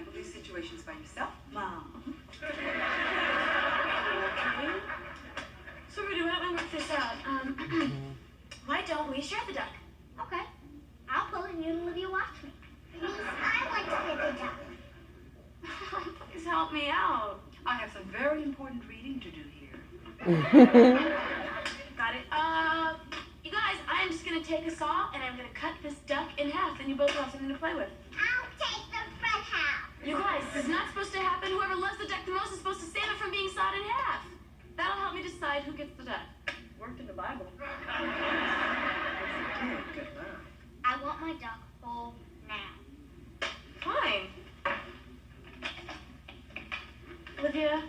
handle these situations by yourself, Mom. Okay. So, Rudy, why don't we work this out? Why don't we share the duck? Okay. I'll pull it and you and Olivia watch me. Please, I want to hit the duck. Please help me out. I have some very important reading to do here. Got it. You guys, I'm just gonna take a saw and I'm gonna cut this duck in half, and you both have something to play with. I'll take the front half. You guys, this is not supposed to happen. Whoever loves the duck the most is supposed to save it from being sawed in half. That'll help me decide who gets the duck. Worked in the Bible. Good luck. I want my duck whole now. Fine. Olivia,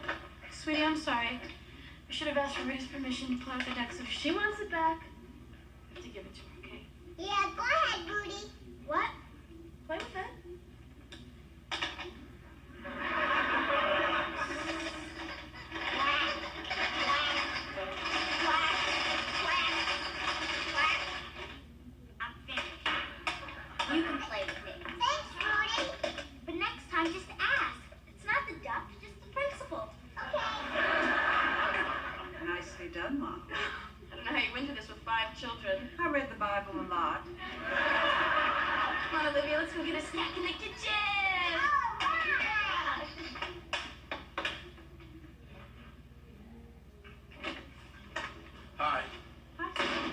sweetie, I'm sorry. I should have asked for Rudy's permission to play with the duck, so if she wants it back, I have to give it to her, okay? Yeah, go ahead, Rudy. What? Play with it. I'm finished. You can play with it. Thanks, Rudy. But next time, just ask. It's not the duck, just the principal. Okay. Nicely done, Mom. I don't know how you went through this with 5 children. I read the Bible a lot. Come on, Olivia, let's go get a snack in the kitchen. Hi. Hi, Son.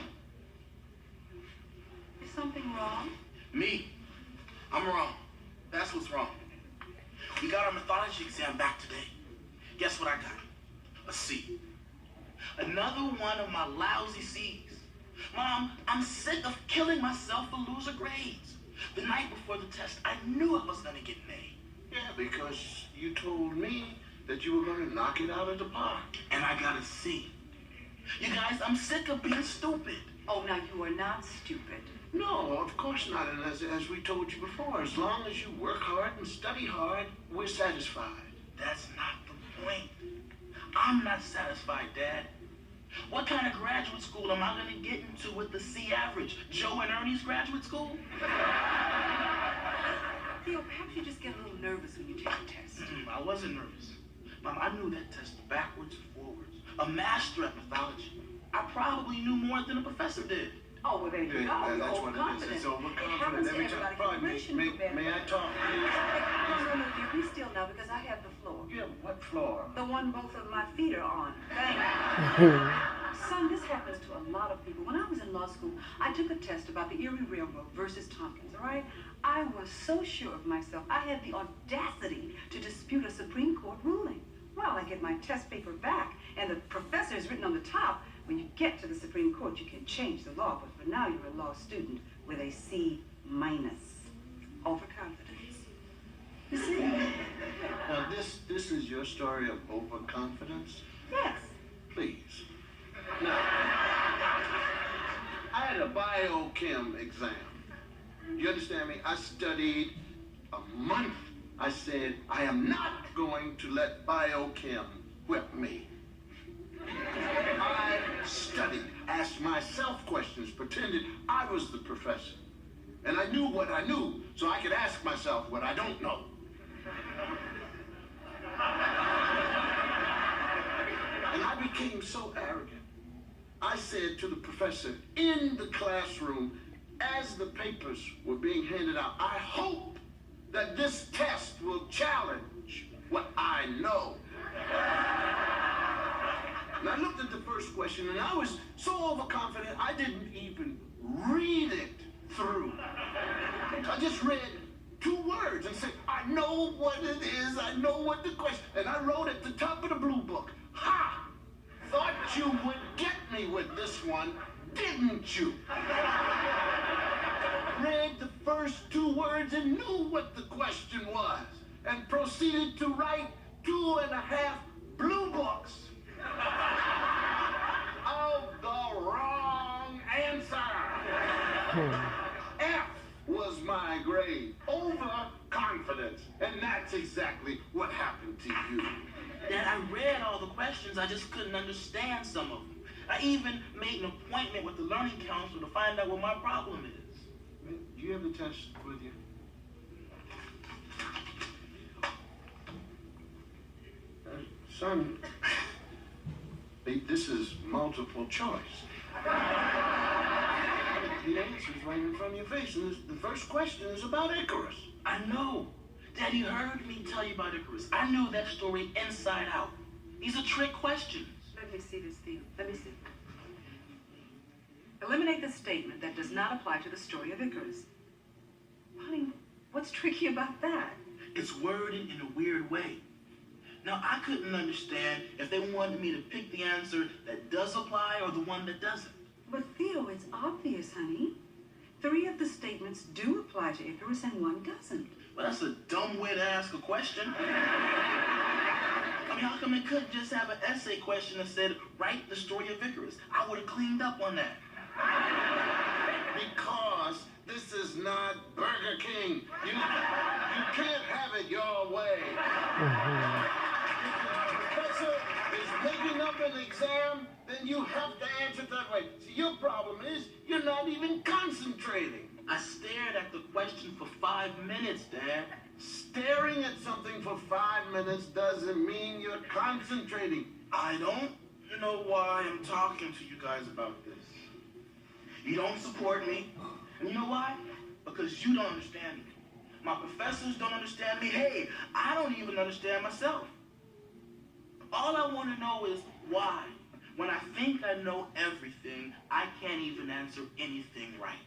Is something wrong? Me. I'm wrong. That's what's wrong. We got our mythology exam back today. Guess what I got? A C. Another one of my lousy C's. Mom, I'm sick of killing myself for loser grades. The night before the test, I knew I was going to get an A. Yeah, because you told me that you were going to knock it out of the park. And I got a C. You guys, I'm sick of being stupid. Oh, now you are not stupid. No, of course not. And as we told you before, as long as you work hard and study hard, we're satisfied. That's not the point. I'm not satisfied, Dad. What kind of graduate school am I going to get into with the C average? Joe and Ernie's graduate school? Theo, perhaps you just get a little nervous when you take a test. I wasn't nervous. Mom, I knew that test backwards and forwards. A master at mythology. I probably knew more than a professor did. Oh, well, there you go. You're That's what it overconfident. is. It's It happens overconfident to every everybody. time. Pardon me. May I talk, please? No, you be still now because I have the floor. Yeah, what floor? The one both of my feet are on. Thank you. Son, this happens to a lot of people. When I was in law school, I took a test about the Erie Railroad versus Tompkins, all right? I was so sure of myself, I had the audacity to dispute a Supreme Court ruling. Well, I get my test paper back, and the professor is written on the top, when you get to the Supreme Court, you can change the law, but for now, you're a law student with a C-. Overconfidence. You see? Now, this is your story of overconfidence? Yes. Please. Now, I had a biochem exam. You understand me? I studied a month. I said, I am not going to let biochem whip me. I studied, asked myself questions, pretended I was the professor. And I knew what I knew, so I could ask myself what I don't know. And I became so arrogant. I said to the professor in the classroom, as the papers were being handed out, I hope that this test will challenge what I know. And I looked at the first question, and I was so overconfident, I didn't even read it through. I just read 2 words and said, I know what it is, I know what the question, and I wrote at the top of the blue book, ha! Thought you would get me with this one, didn't you? Read the first 2 words and knew what the question was, and proceeded to write 2.5 blue books of the wrong answer. F was my grade. Overconfidence. And that's exactly what happened to you. Dad, I read all the questions, I just couldn't understand some of them. I even made an appointment with the learning counselor to find out what my problem is. Do you have the test with you? Son, this is multiple choice. The answer's right in front of your face, and the first question is about Icarus. I know. Daddy heard me tell you about Icarus. I knew that story inside out. These are trick questions. Let me see this, Theo. Let me see. Eliminate the statement that does not apply to the story of Icarus. Honey, what's tricky about that? It's worded in a weird way. Now, I couldn't understand if they wanted me to pick the answer that does apply or the one that doesn't. But Theo, it's obvious, honey. 3 of the statements do apply to Icarus and 1 doesn't. Well, that's a dumb way to ask a question. I mean, how come it couldn't just have an essay question that said, write the story of Icarus? I would have cleaned up on that. Because this is not Burger King. You can't have it your way. If the professor is making up an exam, then you have to answer it that way. See, your problem is you're not even concentrating. I stared at the question for 5 minutes, Dad. Staring at something for 5 minutes doesn't mean you're concentrating. I don't know why I'm talking to you guys about this. You don't support me. And you know why? Because you don't understand me. My professors don't understand me. Hey, I don't even understand myself. All I want to know is why. When I think I know everything, I can't even answer anything right.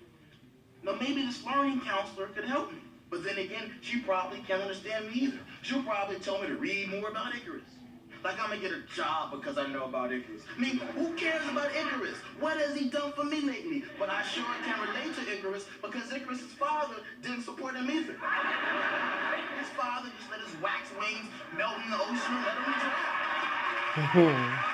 Now, maybe this learning counselor could help me. But then again, she probably can't understand me either. She'll probably tell me to read more about Icarus. Like I'm going to get a job because I know about Icarus. I mean, who cares about Icarus? What has he done for me lately? But I sure can relate to Icarus because Icarus' father didn't support him either. His father just let his wax wings melt in the ocean and let him drown.